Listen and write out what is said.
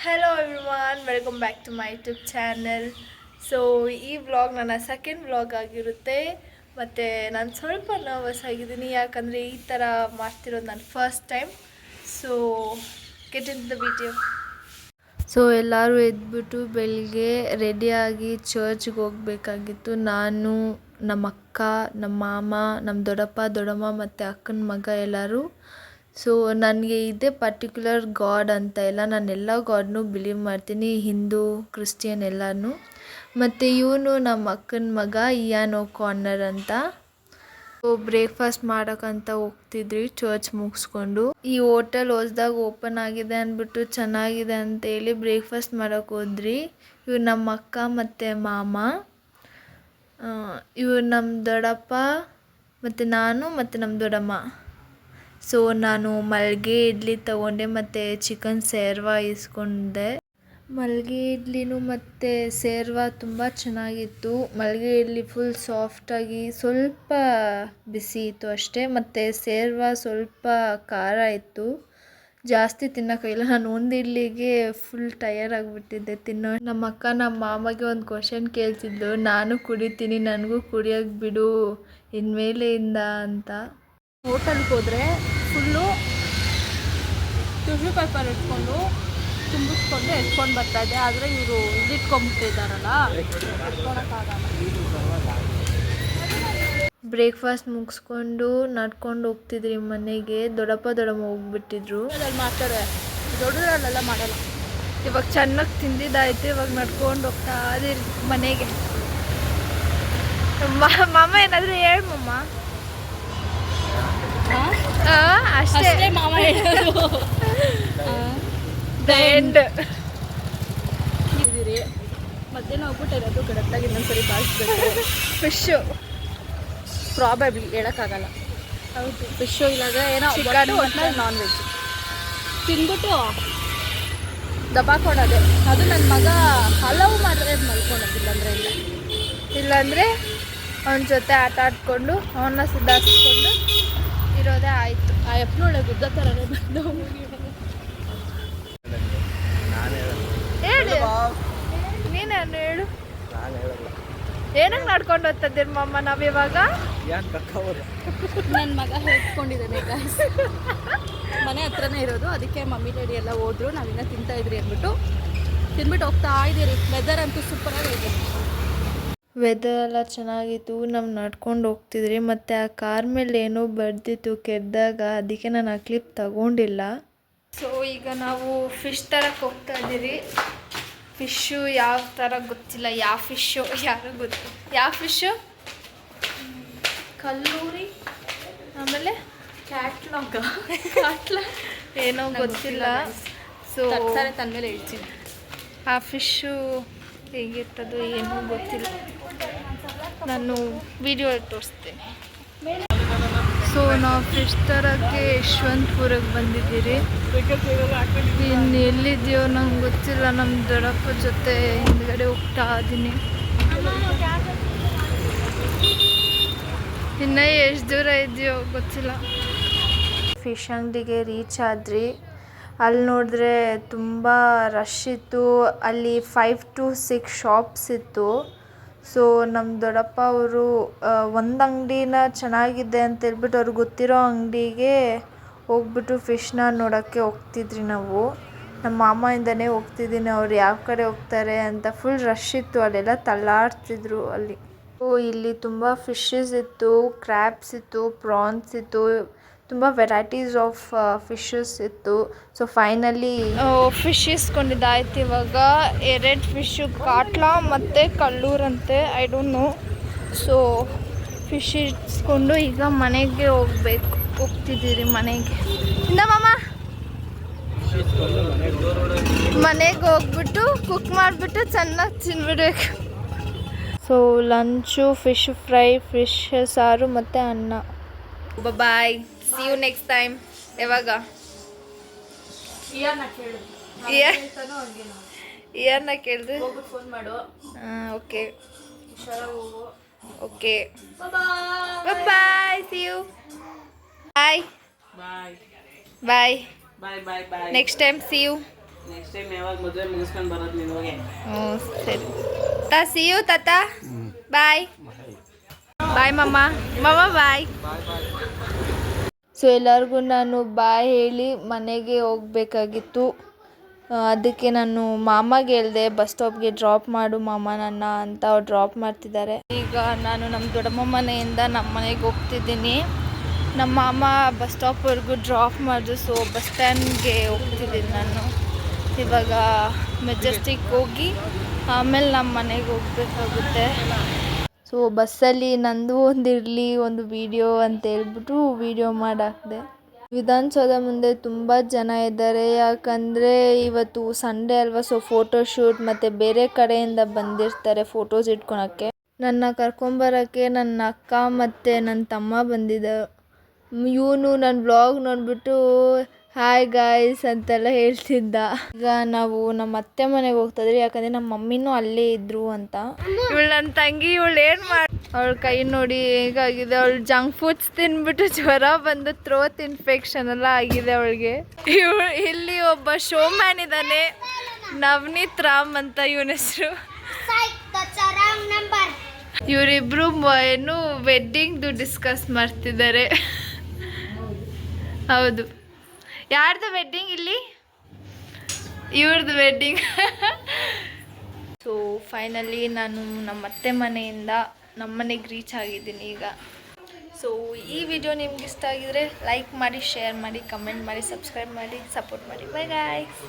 Hello everyone, welcome back to my YouTube channel. So ಈ vlog ನನ್ನ second vlog ಆಗಿರುತ್ತೆ. ಮತ್ತು ನಾನು ಸ್ವಲ್ಪ ನರ್ವಸ್ ಆಗಿದ್ದೀನಿ, ಯಾಕಂದರೆ ಈ ಥರ ಮಾಡ್ತಿರೋದು ನನ್ನ first time. So get in the video. So ಎಲ್ಲರೂ ಎದ್ಬಿಟ್ಟು ಬೆಳಿಗ್ಗೆ ರೆಡಿಯಾಗಿ ಚರ್ಚ್ಗೆ ಹೋಗಬೇಕಾಗಿತ್ತು. ನಾನು, ನಮ್ಮ ಅಕ್ಕ, ನಮ್ಮ ಮಾಮ, ನಮ್ಮ ದೊಡ್ಡಮ್ಮ ಮತ್ತು ಅಕ್ಕನ ಮಗ ಎಲ್ಲರೂ. ಸೊ ನನಗೆ ಇದೇ ಪರ್ಟಿಕ್ಯುಲರ್ ಗಾಡ್ ಅಂತ ಇಲ್ಲ, ನಾನು ಎಲ್ಲ ಗಾಡ್ನೂ ಬಿಲೀವ್ ಮಾಡ್ತೀನಿ, ಹಿಂದೂ ಕ್ರಿಶ್ಚಿಯನ್ ಎಲ್ಲನೂ. ಮತ್ತು ಇವನು ನಮ್ಮ ಅಕ್ಕನ ಮಗ ಇಯಾನ್ ಓಕಾನರ್ ಅಂತ. ಬ್ರೇಕ್ಫಾಸ್ಟ್ ಮಾಡೋಕ್ಕಂತ ಹೋಗ್ತಿದ್ವಿ ಚರ್ಚ್ ಮುಗಿಸ್ಕೊಂಡು. ಈ ಹೋಟೆಲ್ ಹೊಸ್ದಾಗಿ ಓಪನ್ ಆಗಿದೆ ಅಂದ್ಬಿಟ್ಟು ಚೆನ್ನಾಗಿದೆ ಅಂತೇಳಿ ಬ್ರೇಕ್ಫಾಸ್ಟ್ ಮಾಡೋಕ್ಕೆ ಹೋದ್ರಿ. ಇವ್ರು ನಮ್ಮ ಅಕ್ಕ ಮತ್ತು ಮಾಮ, ಇವ್ರು ನಮ್ಮ ದೊಡ್ಡಪ್ಪ ಮತ್ತು ನಾನು ಮತ್ತು ನಮ್ಮ ದೊಡ್ಡಮ್ಮ. ಸೊ ನಾನು ಮಲ್ಲಿಗೆ ಇಡ್ಲಿ ತೊಗೊಂಡೆ ಮತ್ತು ಚಿಕನ್ ಸೇರ್ವ ಇಸ್ಕೊಂಡೆ. ಮಲ್ಲಿಗೆ ಇಡ್ಲಿನೂ ಮತ್ತು ಸೇರ್ವ ತುಂಬ ಚೆನ್ನಾಗಿತ್ತು. ಮಲ್ಲಿಗೆ ಇಡ್ಲಿ ಫುಲ್ ಸಾಫ್ಟಾಗಿ ಸ್ವಲ್ಪ ಬಿಸಿ ಇತ್ತು ಅಷ್ಟೇ, ಮತ್ತು ಸೇರ್ವ ಸ್ವಲ್ಪ ಖಾರ ಇತ್ತು, ಜಾಸ್ತಿ ತಿನ್ನೋಕ್ಕಾಗಿಲ್ಲ. ನಾನು ಒಂದು ಇಡ್ಲಿಗೆ ಫುಲ್ ಟಯರ್ಡ್ ಆಗಿಬಿಟ್ಟಿದ್ದೆ ತಿನ್ನೋ. ನಮ್ಮ ಅಕ್ಕ ನಮ್ಮ ಮಾಮಗೆ ಒಂದು ಕ್ವಶನ್ ಕೇಳ್ತಿದ್ಲು, ನಾನು ಕುಡಿತೀನಿ, ನನಗೂ ಕುಡಿಯೋಕ್ಕೆ ಬಿಡು ಇನ್ಮೇಲೆಯಿಂದ ಅಂತ. ಹೋಟೆಲ್ಗೆ ಹೋದರೆ ಫುಲ್ಲು ಟಿಶ್ಯೂ ಪೇಪರ್ ಇಟ್ಕೊಂಡು ತುಂಬಿಸ್ಕೊಂಡು ಎತ್ಕೊಂಡು ಬರ್ತಾಯಿದ್ದೆ. ಆದರೆ ಇವರು ಇಲ್ಲಿಟ್ಕೊಂಡ್ಬಿಟ್ಟಿದ್ದಾರಲ್ಲ, ಎತ್ಕೊಳಕ್ಕಾಗಲ್ಲ. ಬ್ರೇಕ್ಫಾಸ್ಟ್ ಮುಗಿಸ್ಕೊಂಡು ನಡ್ಕೊಂಡು ಹೋಗ್ತಿದ್ರಿ ಮನೆಗೆ. ದೊಡ್ಡಮ್ಮ ಹೋಗ್ಬಿಟ್ಟಿದ್ರು. ಅದ್ರಲ್ಲಿ ಮಾಡ್ತಾರೆ, ದೊಡ್ಡದ್ರಲ್ಲೆಲ್ಲ ಮಾಡಲ್ಲ. ಇವಾಗ ಚೆನ್ನಾಗಿ ತಿಂದಿದ್ದಾಯ್ತು, ಇವಾಗ ನಡ್ಕೊಂಡು ಹೋಗ್ತಾ ಇದ್ದೀರಿ ಮನೆಗೆ. ಮಾಮ ಏನಾದರೂ ಹೇಳು ಮಮ್ಮ. ಅಷ್ಟೇ ಮಾಮ ಹೇಳೋದು. ಇದ್ದೀರಿ ಮಧ್ಯಾಹ್ನ ಹೋಗ್ಬಿಟ್ಟಿರೋದು, ಕರೆಕ್ಟಾಗಿ ಇನ್ನೊಂದ್ಸರಿ ಬಾಳಿಸ್ಬೇಕು. ಫಿಶ್ಶು ಪ್ರಾಬಬ್ಲಿ ಹೇಳೋಕ್ಕಾಗಲ್ಲ. ಹೌದು, ಫಿಶ್ಶು ಇಲ್ಲಾಂದರೆ ಏನೋ ಚಿಕನ್ ಮತ್ತು ನಾನ್ ವೆಜ್ ತಿಂದ್ಬಿಟ್ಟು ದಬ್ಬಾಕೊಳ್ಳೋದೆ. ಅದು ನನ್ನ ಮಗ ಹಲವು ಮಾಡಿದ್ರೆ ಮಲ್ಕೊಳೋದಿಲ್ಲ ಅಂದರೆ ಇಲ್ಲಾಂದರೆ ಅವನ ಜೊತೆ ಆಟ ಆಡ್ಕೊಂಡು ಅವನ್ನ ಸುಧಾರಿಸ್ಕೊಂಡು ಇರೋದೇ ಆಯಿತು. ಆ ಎಪ್ನೊಳ್ಳೆ ಗುದ್ದ ಥರನೇ ಬಂದು ಹೇಳು, ನೀನೇನು ಹೇಳು. ಏನಕ್ಕೆ ನಡ್ಕೊಂಡು ಹೋಗ್ತದ್ದೀರಿ ಮಮ್ಮ ನಾವಿವಾಗ? ನನ್ನ ಮಗ ಹೇಳ್ಕೊಂಡಿದ್ದಾನೆ ಗಾಯ್ಸ್. ಮನೆ ಹತ್ರನೇ ಇರೋದು, ಅದಕ್ಕೆ ಮಮ್ಮಿ ಡ್ಯಾಡಿ ಎಲ್ಲ ಹೋದ್ರು, ನಾವಿನ್ನ ತಿಂತಾ ಇದ್ರಿ ಅಂದ್ಬಿಟ್ಟು ತಿಂದ್ಬಿಟ್ಟು ಹೋಗ್ತಾ ಇದ್ದೀರಿ. ವೆದರ್ ಅಂತೂ ಸೂಪರಾಗಿದೆ. ವೆದರ್ ಎಲ್ಲ ಚೆನ್ನಾಗಿತ್ತು. ನಾವು ನಡ್ಕೊಂಡು ಹೋಗ್ತಿದ್ರಿ, ಮತ್ತು ಆ ಕಾರ್ ಮೇಲೆ ಏನೋ ಬಡ್ದಿತ್ತು ಕೆದ್ದಾಗ, ಅದಕ್ಕೆ ನಾನು ಆ ಕ್ಲಿಪ್ ತಗೊಂಡಿಲ್ಲ. ಸೊ ಈಗ ನಾವು ಫಿಶ್ ತರಕ್ಕೆ ಹೋಗ್ತಾ ಇದ್ದೀರಿ. ಫಿಶ್ಶು ಯಾವ ಥರ ಗೊತ್ತಿಲ್ಲ, ಯಾವ ಫಿಶ್ಶು ಯಾರು ಗೊತ್ತು. ಯಾವ ಫಿಶ್ಶು? ಕಲ್ಲೂರಿ, ಆಮೇಲೆ ಕ್ಯಾಟ್ಲ ಏನೋ ಗೊತ್ತಿಲ್ಲ. ಸೊ ತನ್ನ ಮೇಲೆ ಹೇಳ್ತೀನಿ, ಆ ಫಿಶ್ಶು ಹೇಗಿರ್ತದೋ ಏನೋ ಗೊತ್ತಿಲ್ಲ, ನಾನು ವಿಡಿಯೋದಲ್ಲಿ ತೋರಿಸ್ತೇನೆ. ಸೊ ನಾವು ಫಿಶ್ ತರೋಕ್ಕೆ ಯಶವಂತಪುರಕ್ಕೆ ಬಂದಿದ್ದೀರಿ. ಇನ್ನು ಎಲ್ಲಿದೆಯೋ ನಂಗೆ ಗೊತ್ತಿಲ್ಲ. ನಮ್ಮ ದೊಡ್ಡಪ್ಪ ಜೊತೆ ಹಿಂದ್ಗಡೆ ಹೋಗ್ತಾ ಇದ್ದೀನಿ. ಇನ್ನು ಎಷ್ಟು ದೂರ ಇದೆಯೋ ಗೊತ್ತಿಲ್ಲ. ಫಿಶ್ ಅಂಗಡಿಗೆ ರೀಚ್ ಆದ್ರಿ. ಅಲ್ಲಿ ನೋಡಿದ್ರೆ ತುಂಬ ರಶ್ ಇತ್ತು. ಅಲ್ಲಿ 5 to 6 ಶಾಪ್ಸ್ ಇತ್ತು. ಸೊ ನಮ್ಮ ದೊಡ್ಡಪ್ಪ ಅವರು ಒಂದು ಅಂಗಡಿನ ಚೆನ್ನಾಗಿದೆ ಅಂತ ಹೇಳ್ಬಿಟ್ಟು ಅವ್ರಿಗೆ ಗೊತ್ತಿರೋ ಅಂಗಡಿಗೆ ಹೋಗ್ಬಿಟ್ಟು ಫಿಶ್ನ ನೋಡೋಕ್ಕೆ ಹೋಗ್ತಿದ್ರಿ ನಾವು. ನಮ್ಮ ಮಾಮಯಿಂದನೇ ಹೋಗ್ತಿದ್ದೀನಿ, ಅವ್ರು ಯಾವ ಕಡೆ ಹೋಗ್ತಾರೆ ಅಂತ. ಫುಲ್ ರಶ್ ಇತ್ತು, ಅಲ್ಲೆಲ್ಲ ತಳ್ಳಾಡ್ತಿದ್ರು ಅಲ್ಲಿ. ಸೊ ಇಲ್ಲಿ ತುಂಬ ಫಿಶಸ್ ಇತ್ತು, ಕ್ರ್ಯಾಬ್ಸ್ ಇತ್ತು, ಪ್ರಾನ್ಸ್ ಇತ್ತು, ತುಂಬ ವೆರೈಟೀಸ್ ಆಫ್ ಫಿಶಸ್ ಇತ್ತು. ಸೊ ಫೈನಲಿ ಫಿಶ್ ಇಸ್ಕೊಂಡಿದ್ದಾಯ್ತು. ಇವಾಗ 2 ಫಿಶ್ಶು, ಕಾಟ್ಲಾ ಮತ್ತು ಕಲ್ಲೂರಂತೆ, I don't know. So fish ಇಸ್ಕೊಂಡು ಈಗ ಮನೆಗೆ ಹೋಗ್ತಿದ್ದೀರಿ ಮನೆಗೆ. ಮಾಮ ಮನೆಗೆ ಹೋಗ್ಬಿಟ್ಟು ಕುಕ್ ಮಾಡಿಬಿಟ್ಟು ಚೆನ್ನಾಗಿ ತಿನ್ಬಿಡ್ಬೇಕು. So lunch fish fry, fish ಸಾರು ಮತ್ತು ಅನ್ನ. Bye, see you next time. ಯಾವಾಗ? ಏನ ಕೇಳಿದ್ರೆ ಫೋನ್ ಮಾಡು. Okay okay, bye, see you. Bye bye bye. Next time see you. Next time ಯಾವಾಗ ಮದುವೆ ಮುಗಿಸ್ಕೊಂಡು ಬರೋದು ನೀನು ಹೋಗಿ. ಹ್ಞೂ ಸರಿ ಸಿ ಯು ತಾತ ಬಾಯ್ ಬಾಯ್ ಮಮ್ಮ ಮಮ್ಮ ಬಾಯ್. ಸೊ ಎಲ್ಲರಿಗೂ ನಾನು ಬಾಯ್ ಹೇಳಿ ಮನೆಗೆ ಹೋಗಬೇಕಾಗಿತ್ತು. ಅದಕ್ಕೆ ನಾನು ಮಾಮಗೆ ಹೇಳಿದೆ ಬಸ್ ಸ್ಟಾಪ್ಗೆ ಡ್ರಾಪ್ ಮಾಡು ಮಾಮ ನನ್ನ ಅಂತ. ಅವ್ರು ಡ್ರಾಪ್ ಮಾಡ್ತಿದ್ದಾರೆ. ಈಗ ನಾನು ನಮ್ಮ ದೊಡ್ಡಮ್ಮ ಮನೆಯಿಂದ ನಮ್ಮ ಮನೆಗೆ ಹೋಗ್ತಿದ್ದೀನಿ. ನಮ್ಮ ಮಾಮ ಬಸ್ ಸ್ಟಾಪ್ವರೆಗೂ ಡ್ರಾಪ್ ಮಾಡಿದ್ರು. ಸೊ ಬಸ್ ಸ್ಟ್ಯಾಂಡ್ಗೆ ಹೋಗ್ತಿದ್ದೀನಿ ನಾನು ಇವಾಗ. ಮೆಜೆಸ್ಟಿಕ್ ಹೋಗಿ ಆಮೇಲೆ ನಮ್ಮ ಮನೆಗೆ ಹೋಗಬೇಕಾಗುತ್ತೆ. ಸೊ ಬಸ್ಸಲ್ಲಿ ನಂದು ಒಂದಿರಲಿ ಒಂದು ವಿಡಿಯೋ ಅಂತ ಹೇಳ್ಬಿಟ್ಟು ವಿಡಿಯೋ ಮಾಡಾಕಿದೆ. ವಿಧಾನಸೌಧ ಮುಂದೆ ತುಂಬ ಜನ ಇದ್ದಾರೆ, ಯಾಕಂದರೆ ಇವತ್ತು ಸಂಡೇ ಅಲ್ವಾ. ಸೊ ಫೋಟೋಶೂಟ್ ಮತ್ತು ಬೇರೆ ಕಡೆಯಿಂದ ಬಂದಿರ್ತಾರೆ ಫೋಟೋಸ್ ಇಟ್ಕೊಳಕ್ಕೆ. ನನ್ನ ಕರ್ಕೊಂಬರೋಕ್ಕೆ ನನ್ನ ಅಕ್ಕ ಮತ್ತು ನನ್ನ ತಮ್ಮ ಬಂದಿದ್ದ. ಇವನು ನನ್ನ ಬ್ಲಾಗ್ ನೋಡಿಬಿಟ್ಟು ಹಾಯ್ ಗಾಯ್ಸ್ ಅಂತೆಲ್ಲ ಹೇಳ್ತಿದ್ದ. ಈಗ ನಾವು ನಮ್ಮ ಅತ್ತೆ ಮನೆಗೆ ಹೋಗ್ತಾಯಿದ್ರಿ, ಯಾಕಂದರೆ ನಮ್ಮ ಮಮ್ಮಿನೂ ಅಲ್ಲೇ ಇದ್ದರು ಅಂತ. ಇವಳು ನನ್ನ ತಂಗಿ, ಇವಳು ಏನು ಮಾಡಿ ಅವಳ ಕೈ ನೋಡಿ ಹೇಗಾಗಿದೆ. ಅವಳು ಜಂಕ್ ಫುಡ್ಸ್ ತಿನ್ಬಿಟ್ಟು ಜ್ವರ ಬಂದು ಥ್ರೋತ್ ಇನ್ಫೆಕ್ಷನ್ ಎಲ್ಲ ಆಗಿದೆ ಅವಳಿಗೆ. ಇಲ್ಲಿ ಒಬ್ಬ ಶೋ ಮ್ಯಾನ್ ಇದ್ದಾನೆ, ನವನೀತ್ ರಾಮ್ ಅಂತ ಇವನ ಹೆಸರು. ಇವರಿಬ್ರು ಏನು ವೆಡ್ಡಿಂಗ್ದು ಡಿಸ್ಕಸ್ ಮಾಡ್ತಿದ್ದಾರೆ. ಹೌದು, ಯಾರ್ದು ವೆಡ್ಡಿಂಗ್ ಇಲ್ಲಿ? ಇವ್ರದ್ದು ವೆಡ್ಡಿಂಗ್. ಸೊ ಫೈನಲಿ ನಾನು ನಮ್ಮ ಅತ್ತೆ ಮನೆಯಿಂದ ನಮ್ಮ ಮನೆಗೆ ರೀಚ್ ಆಗಿದ್ದೀನಿ ಈಗ. ಸೊ ಈ ವಿಡಿಯೋ ನಿಮ್ಗೆ ಇಷ್ಟ ಆಗಿದ್ರೆ ಲೈಕ್ ಮಾಡಿ, ಶೇರ್ ಮಾಡಿ, ಕಮೆಂಟ್ ಮಾಡಿ, ಸಬ್ಸ್ಕ್ರೈಬ್ ಮಾಡಿ, ಸಪೋರ್ಟ್ ಮಾಡಿ. By guys.